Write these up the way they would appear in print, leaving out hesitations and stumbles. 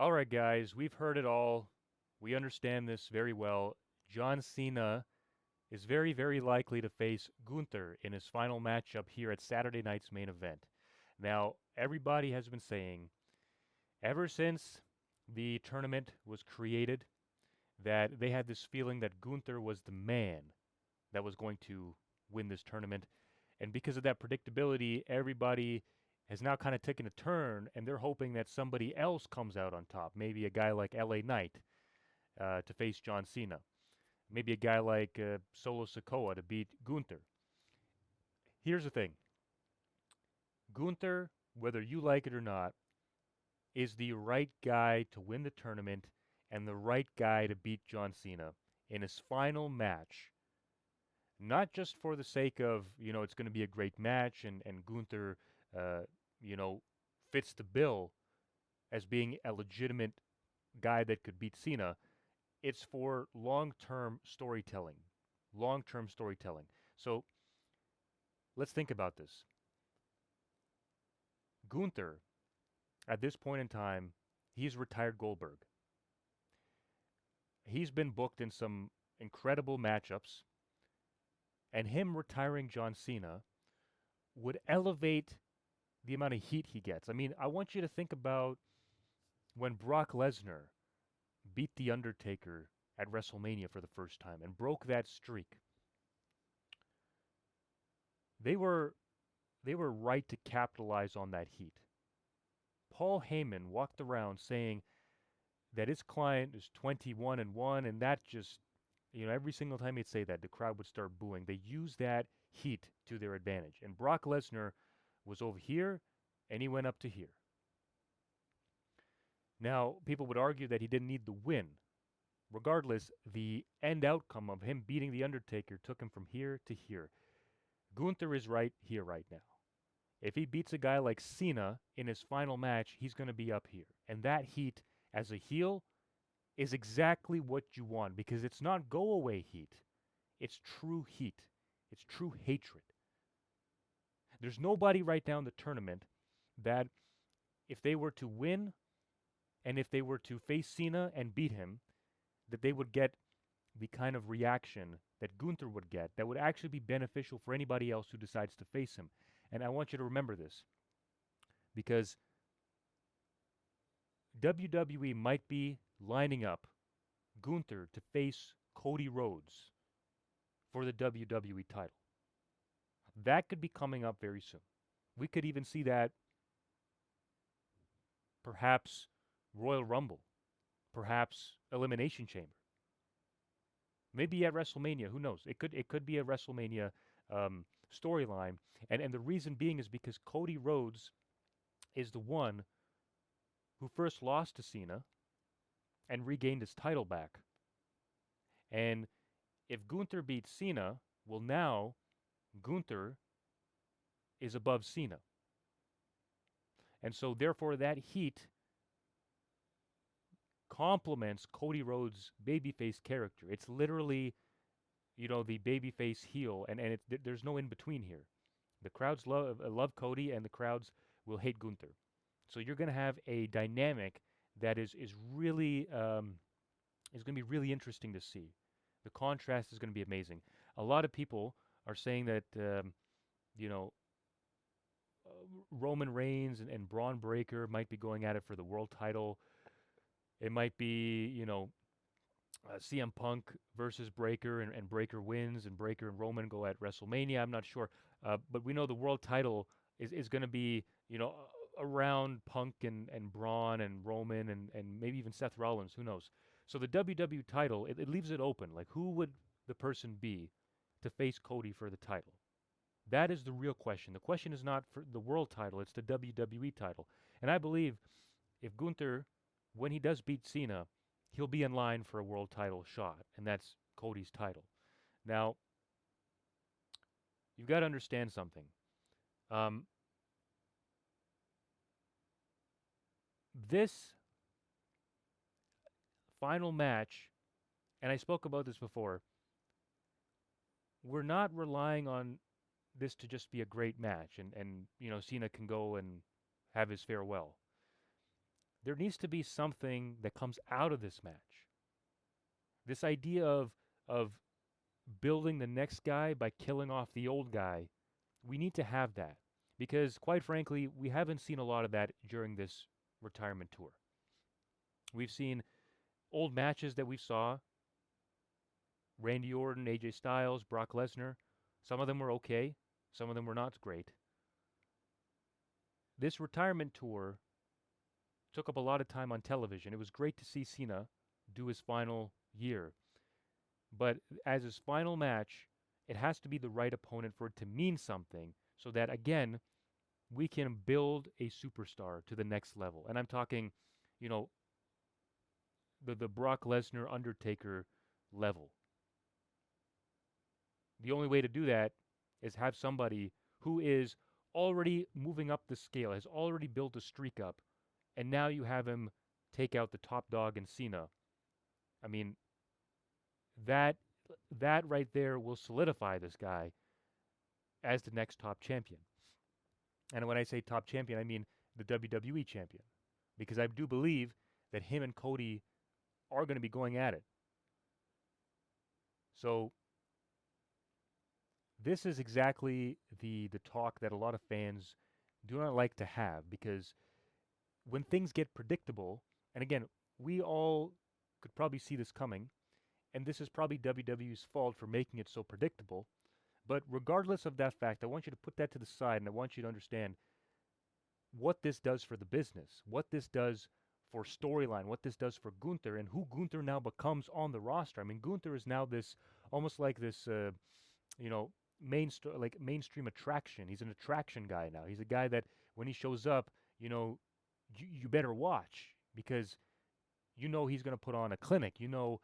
All right, guys, we've heard it all. We understand this very well. John Cena is very, very likely to face Gunther in his final matchup here at Saturday night's main event. Now, everybody has been saying, ever since the tournament was created, that they had this feeling that Gunther was the man that was going to win this tournament. And because of that predictability, everybody has now kind of taken a turn, and they're hoping that somebody else comes out on top. Maybe a guy like LA Knight to face John Cena. Maybe a guy like Solo Sikoa to beat Gunther. Here's the thing: Gunther, whether you like it or not, is the right guy to win the tournament and the right guy to beat John Cena in his final match. Not just for the sake of, it's going to be a great match and Gunther, uh, you know, fits the bill as being a legitimate guy that could beat Cena. It's for long-term storytelling. Long-term storytelling. So let's think about this. Gunther, at this point in time, he's retired Goldberg. He's been booked in some incredible matchups, and him retiring John Cena would elevate the amount of heat he gets. I mean, I want you to think about when Brock Lesnar beat The Undertaker at WrestleMania for the first time and broke that streak. They were they were right to capitalize on that heat. Paul Heyman walked around saying that his client is 21 and 1, and that just, every single time he'd say that, the crowd would start booing. They used that heat to their advantage. And Brock Lesnar was over here and he went up to here. Now, people would argue that he didn't need the win. Regardless, the end outcome of him beating The Undertaker took him from here to here. Gunther is right here, right now. If he beats a guy like Cena in his final match, he's going to be up here. And that heat, as a heel, is exactly what you want because it's not go away heat, it's true heat, it's true hatred. There's nobody right now in the tournament that, if they were to win and if they were to face Cena and beat him, that they would get the kind of reaction that Gunther would get that would actually be beneficial for anybody else who decides to face him. And I want you to remember this because WWE might be lining up Gunther to face Cody Rhodes for the WWE title. That could be coming up very soon. We could even see that perhaps Royal Rumble, perhaps Elimination Chamber. Maybe at WrestleMania, who knows? It could be a WrestleMania storyline, and the reason being is because Cody Rhodes is the one who first lost to Cena and regained his title back. And if Gunther beats Cena, well, now Gunther is above Cena, and so therefore that heat complements Cody Rhodes' babyface character. It's literally, the babyface heel, and there's no in between here. The crowds love Cody, and the crowds will hate Gunther. So you're going to have a dynamic that is really is going to be really interesting to see. The contrast is going to be amazing. A lot of people are saying that you know Roman Reigns and Braun Breaker might be going at it for the world title. It might be CM Punk versus Breaker, and Breaker wins, and Breaker and Roman go at WrestleMania. I'm not sure, but we know the world title is going to be around Punk and Braun and Roman and maybe even Seth Rollins. Who knows? So the WWE title, it leaves it open. Like, who would the person be to face Cody for the title? That is the real question. The question is not for the world title; it's the WWE title. And I believe if Gunther, when he does beat Cena, he'll be in line for a world title shot, and that's Cody's title. Now, you've got to understand something. Um, this final match, and I spoke about this before, we're not relying on this to just be a great match, and Cena can go and have his farewell. There needs to be something that comes out of this match. This idea of building the next guy by killing off the old guy, we need to have that. Because quite frankly, we haven't seen a lot of that during this retirement tour. We've seen old matches that we saw, Randy Orton, AJ Styles, Brock Lesnar. Some of them were okay, some of them were not great. This retirement tour took up a lot of time on television. It was great to see Cena do his final year. But as his final match, it has to be the right opponent for it to mean something so that, again, we can build a superstar to the next level. And I'm talking, you know, the Brock Lesnar Undertaker level. The only way to do that is have somebody who is already moving up the scale, has already built a streak up, and now you have him take out the top dog in Cena. I mean, that right there will solidify this guy as the next top champion. And when I say top champion, I mean the WWE champion, because I do believe that him and Cody are going to be going at it. So this is exactly the talk that a lot of fans do not like to have, because when things get predictable, and again, we all could probably see this coming, and this is probably WWE's fault for making it so predictable. But regardless of that fact, I want you to put that to the side, and I want you to understand what this does for the business, what this does for storyline, what this does for Gunther, and who Gunther now becomes on the roster. I mean, Gunther is now this almost like this, you know, mainstream attraction. He's an attraction guy now. He's a guy that when he shows up, you know, you better watch, because you know he's going to put on a clinic. You know,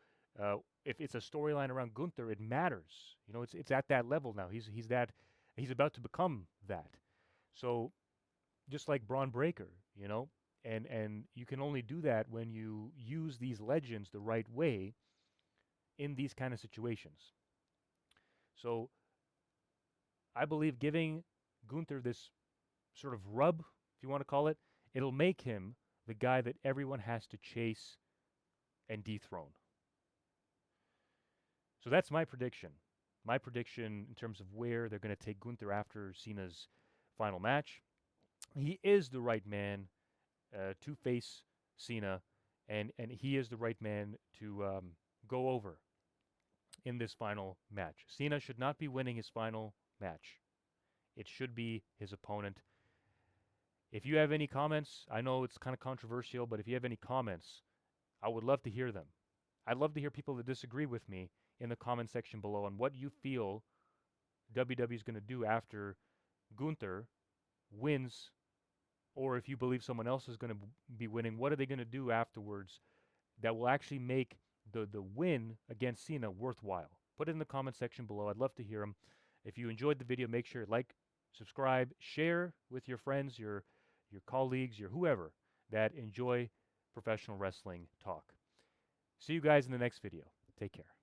if it's a storyline around Gunther, it matters. You know, it's at that level now. He's about to become that. So just like Braun Breaker, you know, and you can only do that when you use these legends the right way in these kind of situations. So I believe giving Gunther this sort of rub, if you want to call it, it'll make him the guy that everyone has to chase and dethrone. So that's my prediction. My prediction in terms of where they're going to take Gunther after Cena's final match. He is the right man to face Cena, and he is the right man to go over in this final match. Cena should not be winning his final match. It should be his opponent. If you have any comments, I know it's kind of controversial, but if you have any comments, I would love to hear them. I'd love to hear people that disagree with me in the comment section below on what you feel WWE is going to do after Gunther wins, or if you believe someone else is going to be winning, what are they going to do afterwards that will actually make the win against Cena worthwhile? Put it in the comment section below. I'd love to hear them. If you enjoyed the video, make sure you like, subscribe, share with your friends, your colleagues, your whoever that enjoy professional wrestling talk. See you guys in the next video. Take care.